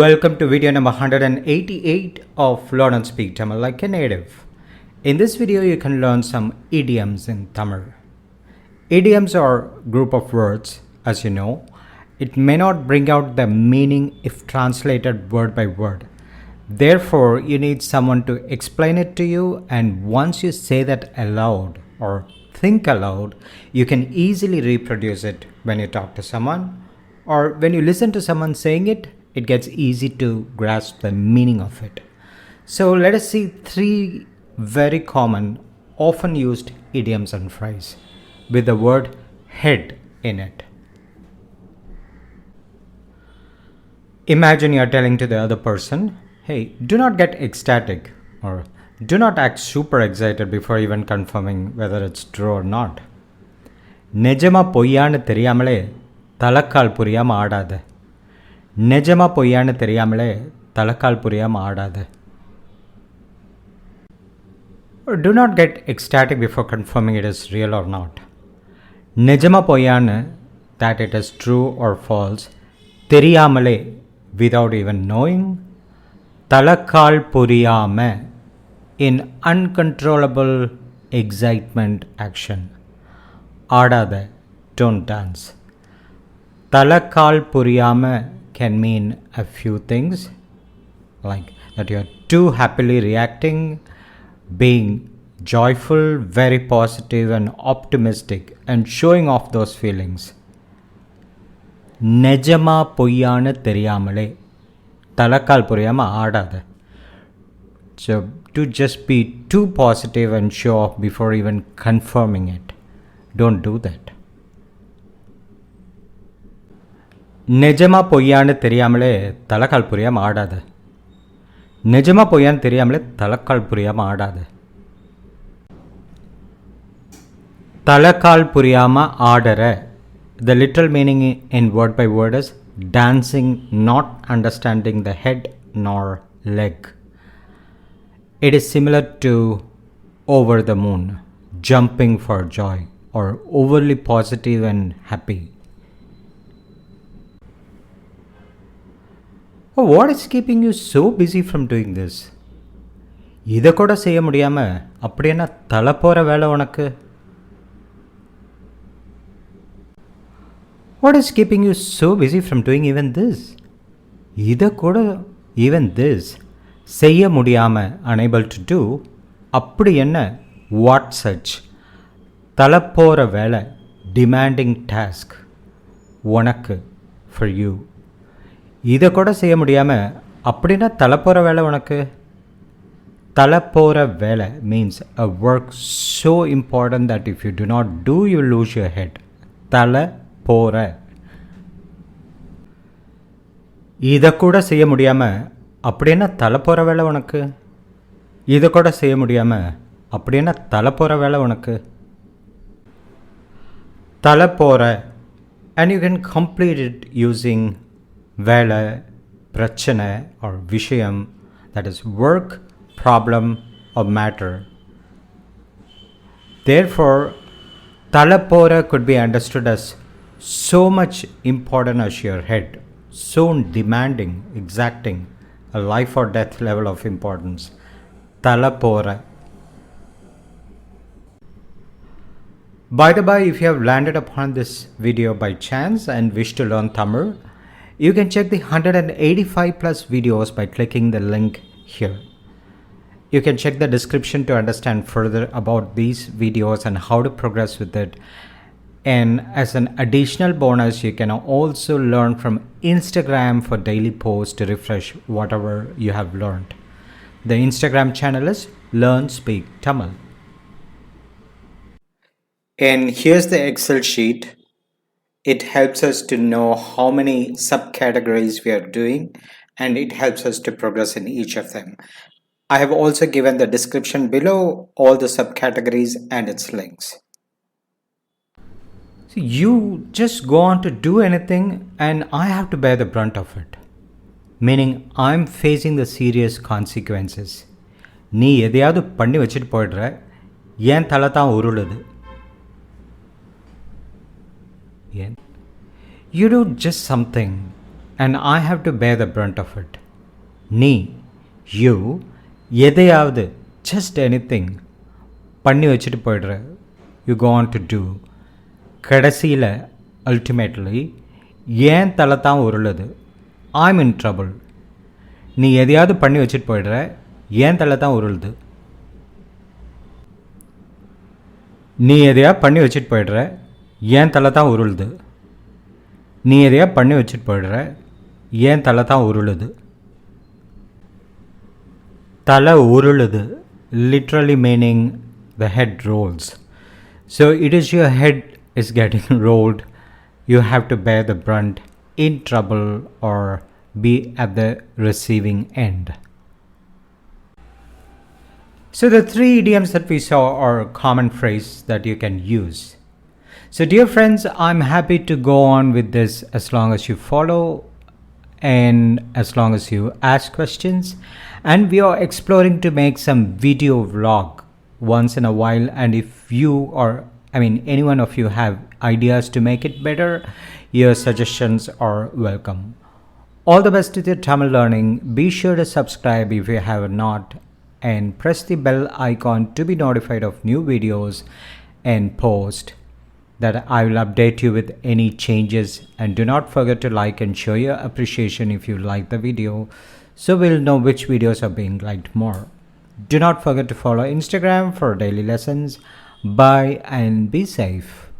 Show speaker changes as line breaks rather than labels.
Welcome to video number 188 of Learn and Speak Tamil like a native. In this video, you can learn some idioms in Tamil. Idioms are a group of words, as you know. It may not bring out the meaning if translated word by word. Therefore, you need someone to explain it to you, and once you say that aloud or think aloud, you can easily reproduce it when you talk to someone, or when you listen to someone saying it, it gets easy to grasp the meaning of it. So let us see three very common, often used idioms and phrases with the word head in it. Imagine you are telling to the other person, hey, do not get ecstatic, or do not act super excited before even confirming whether it's true or not. நெஜமா பொய்யான்னு தெரியாமலே தலக்கால் புரியாம ஆடாத. நெஜமா பொய்யான்னு தெரியாமலே தலக்கால் புரியாம ஆடாத. Do not get ecstatic before confirming it is real or not. நெஜமா பொய்யான்னு, that it is true or false, தெரியாமலே, without even knowing. தலக்கால் புரியாம, in uncontrollable excitement action. ஆடாத, don't dance. தலக்கால் புரியாம can mean a few things, like that you are too happily reacting, being joyful, very positive and optimistic, and showing off those feelings. நெஜமா பொய்யான்னு தெரியாமலே தலக்கால் புரியாம ஆடாத. So to just be too positive and show off before even confirming it. Don't do that. நெஜமா பொய்யான்னு தெரியாமலே தலக்கால் புரியாம ஆடாத. நெஜமா பொய்யான்னு தெரியாமலே தலக்கால் புரியாம ஆடாத. தலக்கால் புரியாம ஆடற. The literal meaning in word by word is dancing, not understanding the head nor leg. It is similar to over the moon, jumping for joy, or overly positive and happy. Oh, what is keeping you so busy from doing this? இதை கூட செய்ய முடியாம அப்படி என்ன தலை போற வேலை உனக்கு? What is keeping you so busy from doing even this? இதை கூட even this செய்ய முடியாம, unable to do, அப்படி என்ன, what such, தலை போற வேலை, demanding task, உனக்கு, for you. இதை கூட செய்ய முடியாமல் அப்படின்னா தலைப்போகிற வேலை உனக்கு. தலைப்போகிற வேலை means a work so important that if you do not do, you lose your head. தலை போகிற. இதை கூட செய்ய முடியாமல் அப்படின்னா தலைப்போகிற வேலை உனக்கு. இதை கூட செய்ய முடியாமல் அப்படின்னா தலைப்போகிற வேலை உனக்கு. தலைப்போகிற, and you can complete it using வேலை, பிரச்சனை or விஷயம், that is work, problem or matter. Therefore, தலப்போற could be understood as so much important as your head, so demanding, exacting, a life or death level of importance. தலப்போற. By the by, if you have landed upon this video by chance and wish to learn Tamil, you can check the 185 plus videos by clicking the link here. You can check the description to understand further about these videos and how to progress with it. And as an additional bonus, you can also learn from Instagram for daily posts to refresh whatever you have learned. The Instagram channel is Learn Speak Tamil. And here's the Excel sheet. It helps us to know how many subcategories we are doing, and it helps us to progress in each of them. I have also given the description below all the subcategories and its links. So you just go on to do anything and I have to bear the brunt of it. Meaning I'm facing the serious consequences. நீ எதையாவது பண்ணி வச்சுட்டு போயிடுற, ஏன் தலை தான் உருளுது. You do just something and I have to bear the brunt of it. நீ, you, எதையாவது, just anything, பண்ணி வச்சுட்டு போயிடுற. You go on to do. கடைசியில் ultimately ஏன் தலை தான் உருளுது. I'm in trouble. நீ எதையாவது பண்ணி வச்சுட்டு போயிடுற, ஏன் தலை தான் உருளுது. நீ எதையா பண்ணி வச்சுட்டு போயிடுற, ஏன் தலை தான் உருளுது. நீ எதையா பண்ணி வச்சுட்டு போயிடுற, ஏன் தலை தான் உருளுது. தலை உருளுது, literally meaning the head rolls. So it is your head is getting rolled. You have to bear the brunt, in trouble, or be at the receiving end. So the three idioms that we saw are common phrases that you can use. So dear friends, I'm happy to go on with this as long as you follow and as long as you ask questions. And we are exploring to make some video vlog once in a while. And if you or any one of you have ideas to make it better, your suggestions are welcome. All the best with your Tamil learning. Be sure to subscribe if you have not, and press the bell icon to be notified of new videos and post that I will update you with any changes. And do not forget to like and show your appreciation if you like the video, so we'll know which videos are being liked more. Do not forget to follow Instagram for daily lessons. Bye and be safe.